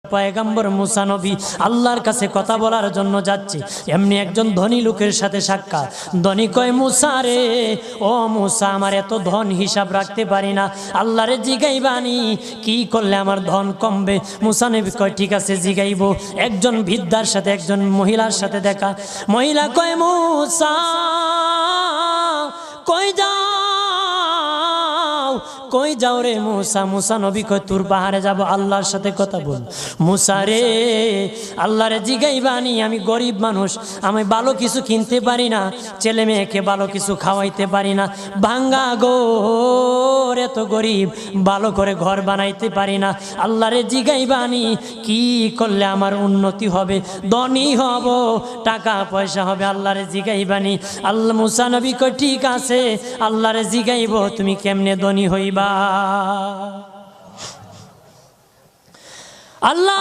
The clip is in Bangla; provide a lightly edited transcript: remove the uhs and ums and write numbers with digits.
পয়গম্বর মুসা নবী আল্লাহর কাছে কথা বলার জন্য যাচ্ছে, এমনি একজন ধনী লোকের সাথে সাক্ষাৎ। ধনী কয়, মুসা রে, ও মুসা, আমার এত ধন হিসাব রাখতে পারি না, আল্লাহরে জিগাইবানি কি করলে আমার ধন কমবে? মুসা নবী কয়, ঠিক আছে জিগাইব। একজন বৃদ্ধার সাথে একজন মহিলার সাথে দেখা। মহিলা কয়, মুসা কই যাও, কই যাও রে মুসা? মুসা নবী কয়, তোর পাহাড়ে যাব, আল্লাহর সাথে কথা বল। মুসা রে, আল্লাহরে জিগাইবানি, আমি গরিব মানুষ, আমি ভালো কিছু কিনতে পারি না, ছেলে মেয়েকে ভালো কিছু খাওয়াইতে পারি না, ভাঙ্গা ঘর, এত গরিব, ভালো করে ঘর বানাইতে পারি না, আল্লাহরে জিগাইবানি কি করলে আমার উন্নতি হবে, ধনী হব, টাকা পয়সা হবে, আল্লাহরে জিগাইবানি। আল্লাহ মুসা নবী কয়, ঠিক আছে, আল্লাহরে জিগাইব, তুমি কেমনে ধনী হইবা? আল্লাহ